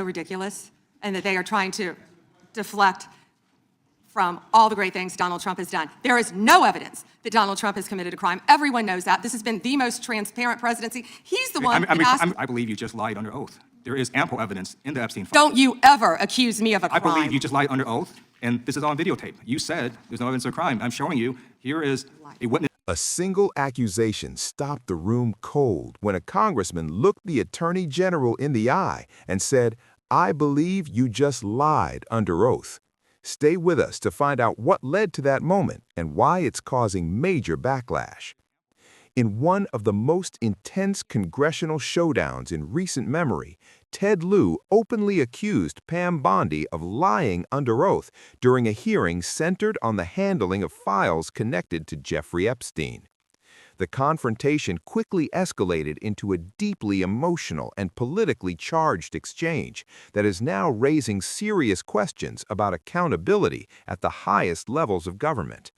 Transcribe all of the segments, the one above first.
ridiculous and that they are trying to deflect from all the great things Donald Trump has done. There is no evidence that Donald Trump has committed a crime. Everyone knows that. This has been the most transparent presidency. He's the one that asked— I believe you just lied under oath. There is ample evidence in the Epstein file. Don't you ever accuse me of a crime. I believe you just lied under oath, and this is on videotape. You said there's no evidence of crime. I'm showing you. Here is a witness. A single accusation stopped the room cold when a congressman looked the Attorney General in the eye and said, "I believe you just lied under oath." Stay with us to find out what led to that moment and why it's causing major backlash. In one of the most intense congressional showdowns in recent memory, Ted Lieu openly accused Pam Bondi of lying under oath during a hearing centered on the handling of files connected to Jeffrey Epstein. The confrontation quickly escalated into a deeply emotional and politically charged exchange that is now raising serious questions about accountability at the highest levels of government.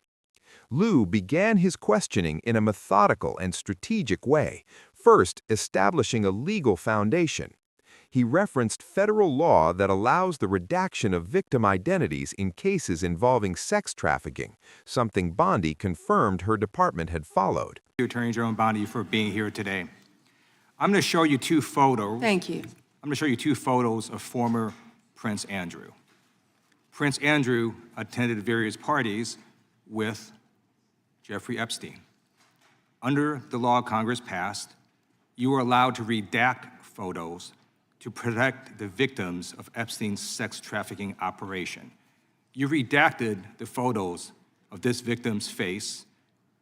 Lieu began his questioning in a methodical and strategic way, first establishing a legal foundation. He referenced federal law that allows the redaction of victim identities in cases involving sex trafficking, something Bondi confirmed her department had followed. Thank you, Attorney General Bondi, for being here today. I'm going to show you two photos. Thank you. I'm going to show you two photos of former Prince Andrew. Prince Andrew attended various parties with Jeffrey Epstein. Under the law Congress passed, you were allowed to redact photos to protect the victims of Epstein's sex trafficking operation. You redacted the photos of this victim's face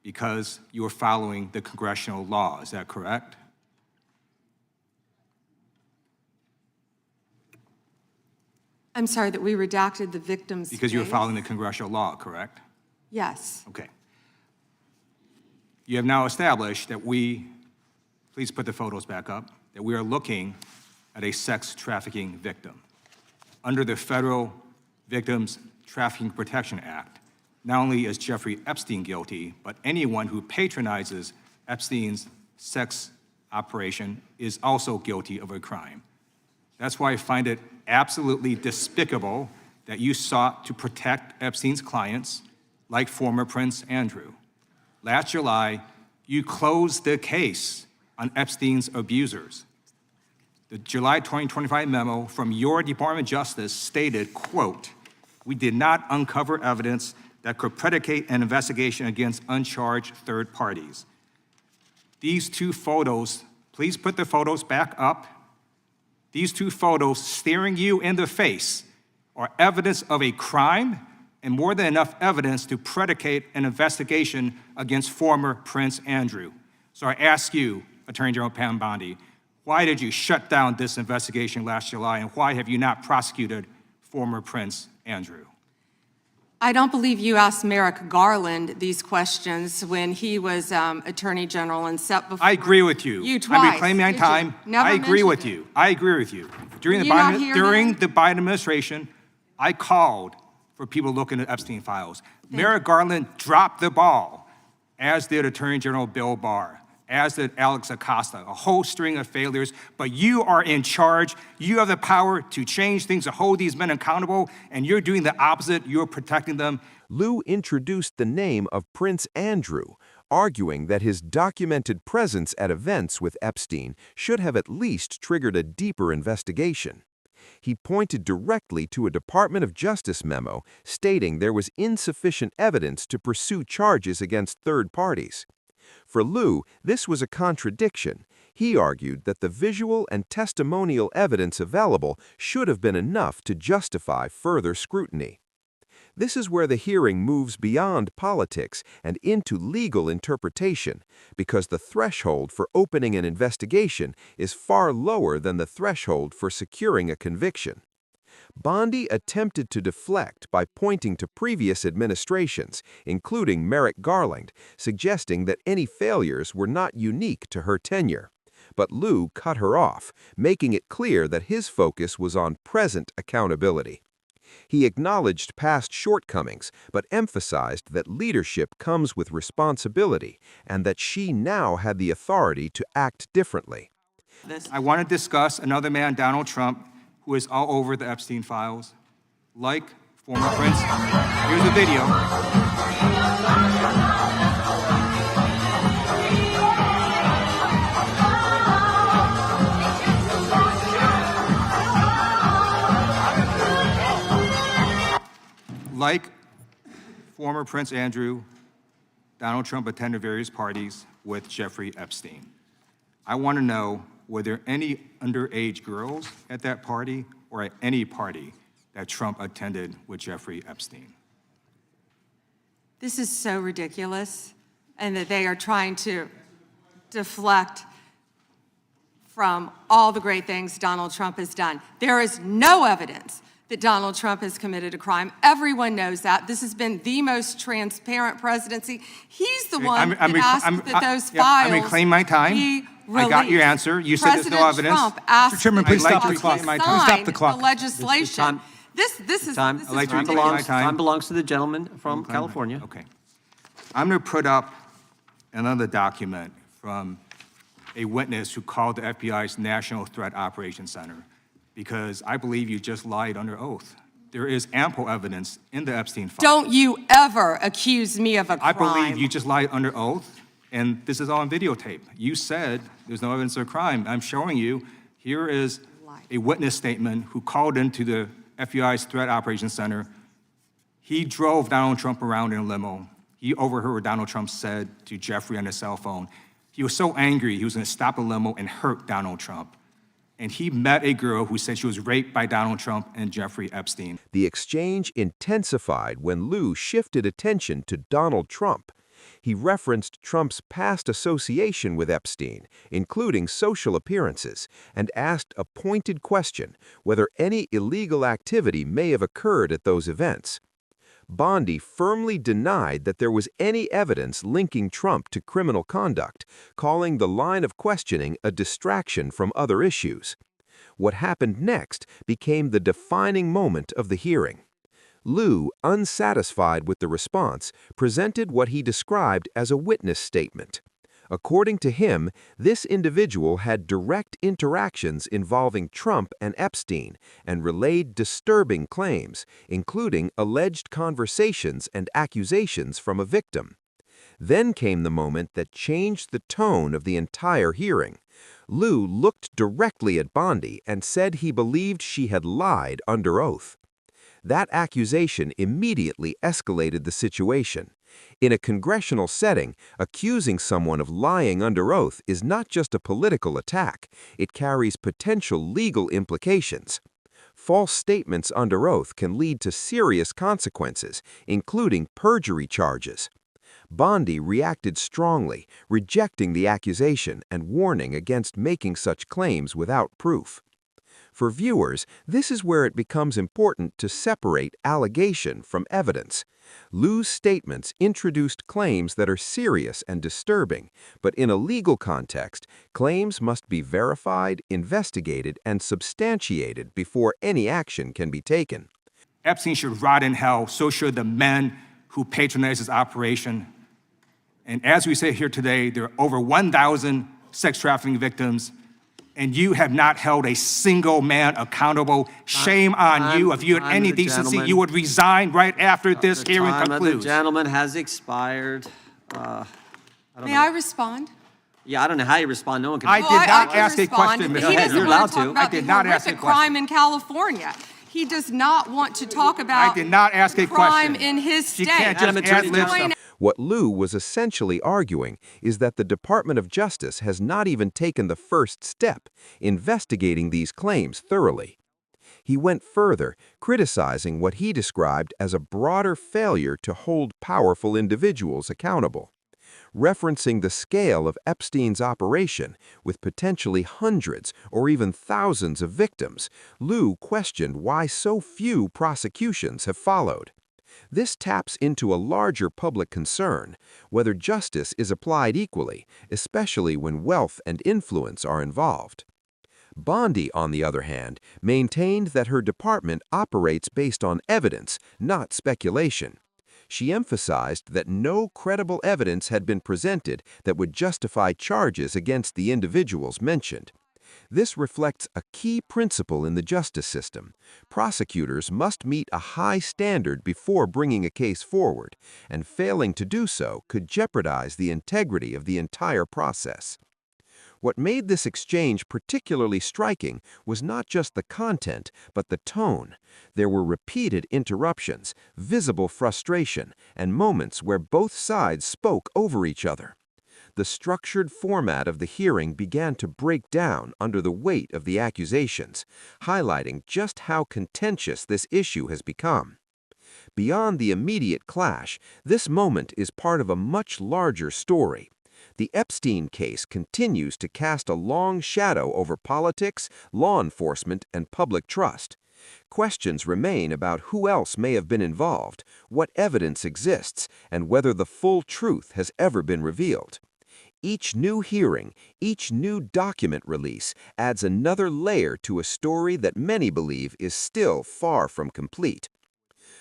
because you were following the congressional law. Is that correct? I'm sorry that we redacted the victim's Because you were face? following the congressional law, correct? Yes. Okay. You have now established that please put the photos back up, that we are looking at a sex trafficking victim. Under the Federal Victims Trafficking Protection Act, not only is Jeffrey Epstein guilty, but anyone who patronizes Epstein's sex operation is also guilty of a crime. That's why I find it absolutely despicable that you sought to protect Epstein's clients, like former Prince Andrew. Last July, you closed the case on Epstein's abusers. The July 2025 memo from your Department of Justice stated, quote, "We did not uncover evidence that could predicate an investigation against uncharged third parties." These two photos, please put the photos back up. These two photos staring you in the face are evidence of a crime and more than enough evidence to predicate an investigation against former Prince Andrew. So I ask you, Attorney General Pam Bondi, why did you shut down this investigation last July, and why have you not prosecuted former Prince Andrew? I don't believe you asked Merrick Garland these questions when he was Attorney General and set before— I agree with you. You twice. I'm reclaiming my time. Never I agree with mentioned you. I agree with you. During the Biden administration, I called for people looking at Epstein files. Merrick Garland dropped the ball, as did Attorney General Bill Barr, as did Alex Acosta, a whole string of failures, but you are in charge. You have the power to change things, to hold these men accountable, and you're doing the opposite. You're protecting them. Lieu introduced the name of Prince Andrew, arguing that his documented presence at events with Epstein should have at least triggered a deeper investigation. He pointed directly to a Department of Justice memo stating there was insufficient evidence to pursue charges against third parties. For Lieu, this was a contradiction. He argued that the visual and testimonial evidence available should have been enough to justify further scrutiny. This is where the hearing moves beyond politics and into legal interpretation, because the threshold for opening an investigation is far lower than the threshold for securing a conviction. Bondi attempted to deflect by pointing to previous administrations, including Merrick Garland, suggesting that any failures were not unique to her tenure. But Lieu cut her off, making it clear that his focus was on present accountability. He acknowledged past shortcomings, but emphasized that leadership comes with responsibility and that she now had the authority to act differently. I want to discuss another man, Donald Trump, who is all over the Epstein files, like former Prince. Here's a video. Like former Prince Andrew, Donald Trump attended various parties with Jeffrey Epstein. I want to know, were there any underage girls at that party or at any party that Trump attended with Jeffrey Epstein? This is so ridiculous, and that they are trying to deflect from all the great things Donald Trump has done. There is no evidence that Donald Trump has committed a crime. Everyone knows that. This has been the most transparent presidency. He's the one that asked that those files I'm reclaiming my time. be I got your released. answer. You said there's no President evidence. Trump asked Mr. Chairman, please that stop the he clock. sign Stop the clock. The legislation. Time. This is Time. this I'd like is to ridiculous. reclaim my time. Time belongs to the gentleman from California. Okay. I'm going to put up another document from a witness who called the FBI's National Threat Operations Center because I believe you just lied under oath. There is ample evidence in the Epstein file. Don't you ever accuse me of a crime. I believe you just lied under oath, and this is all on videotape. You said there's no evidence of a crime. I'm showing you, here is a witness statement who called into the FBI's Threat Operations Center. He drove Donald Trump around in a limo. He overheard what Donald Trump said to Jeffrey on his cell phone. He was so angry, he was gonna stop the limo and hurt Donald Trump. And he met a girl who said she was raped by Donald Trump and Jeffrey Epstein. The exchange intensified when Lieu shifted attention to Donald Trump. He referenced Trump's past association with Epstein, including social appearances, and asked a pointed question whether any illegal activity may have occurred at those events. Bondi firmly denied that there was any evidence linking Trump to criminal conduct, calling the line of questioning a distraction from other issues. What happened next became the defining moment of the hearing. Lieu, unsatisfied with the response, presented what he described as a witness statement. According to him, this individual had direct interactions involving Trump and Epstein and relayed disturbing claims, including alleged conversations and accusations from a victim. Then came the moment that changed the tone of the entire hearing. Lieu looked directly at Bondi and said he believed she had lied under oath. That accusation immediately escalated the situation. In a congressional setting, accusing someone of lying under oath is not just a political attack, it carries potential legal implications. False statements under oath can lead to serious consequences, including perjury charges. Bondi reacted strongly, rejecting the accusation and warning against making such claims without proof. For viewers, this is where it becomes important to separate allegation from evidence. Lieu's statements introduced claims that are serious and disturbing, but in a legal context, claims must be verified, investigated, and substantiated before any action can be taken. Epstein should rot in hell, so should the men who patronized his operation. And as we sit here today, there are over 1,000 sex trafficking victims, and you have not held a single man accountable. Shame on you. If you had any decency, you would resign right after this hearing concludes. The gentleman has expired. May I respond? Yeah, I don't know how you respond. No one can. I did not can ask a respond. question, He Mr. Go ahead, doesn't you're want allowed to talk to. about I did the not ask a horrific question. crime in California. He does not want to talk about I did not ask a crime question. in his She state. can't just Attorney ad-lib General. stuff. What Lieu was essentially arguing is that the Department of Justice has not even taken the first step, investigating these claims thoroughly. He went further, criticizing what he described as a broader failure to hold powerful individuals accountable. Referencing the scale of Epstein's operation, with potentially hundreds or even thousands of victims, Lieu questioned why so few prosecutions have followed. This taps into a larger public concern, whether justice is applied equally, especially when wealth and influence are involved. Bondi, on the other hand, maintained that her department operates based on evidence, not speculation. She emphasized that no credible evidence had been presented that would justify charges against the individuals mentioned. This reflects a key principle in the justice system. Prosecutors must meet a high standard before bringing a case forward, and failing to do so could jeopardize the integrity of the entire process. What made this exchange particularly striking was not just the content, but the tone. There were repeated interruptions, visible frustration, and moments where both sides spoke over each other. The structured format of the hearing began to break down under the weight of the accusations, highlighting just how contentious this issue has become. Beyond the immediate clash, this moment is part of a much larger story. The Epstein case continues to cast a long shadow over politics, law enforcement, and public trust. Questions remain about who else may have been involved, what evidence exists, and whether the full truth has ever been revealed. Each new hearing, each new document release adds another layer to a story that many believe is still far from complete.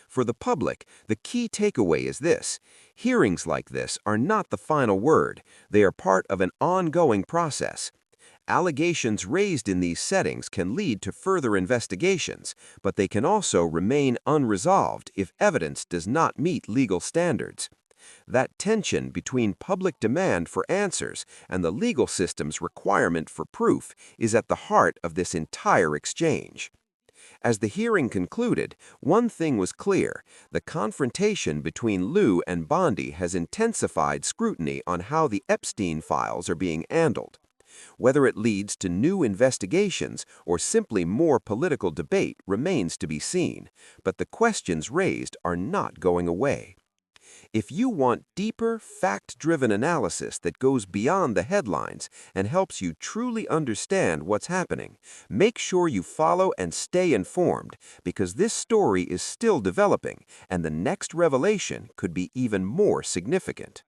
For the public, the key takeaway is this: hearings like this are not the final word, they are part of an ongoing process. Allegations raised in these settings can lead to further investigations, but they can also remain unresolved if evidence does not meet legal standards. That tension between public demand for answers and the legal system's requirement for proof is at the heart of this entire exchange. As the hearing concluded, one thing was clear: the confrontation between Lieu and Bondi has intensified scrutiny on how the Epstein files are being handled. Whether it leads to new investigations or simply more political debate remains to be seen, but the questions raised are not going away. If you want deeper, fact-driven analysis that goes beyond the headlines and helps you truly understand what's happening, make sure you follow and stay informed, because this story is still developing and the next revelation could be even more significant.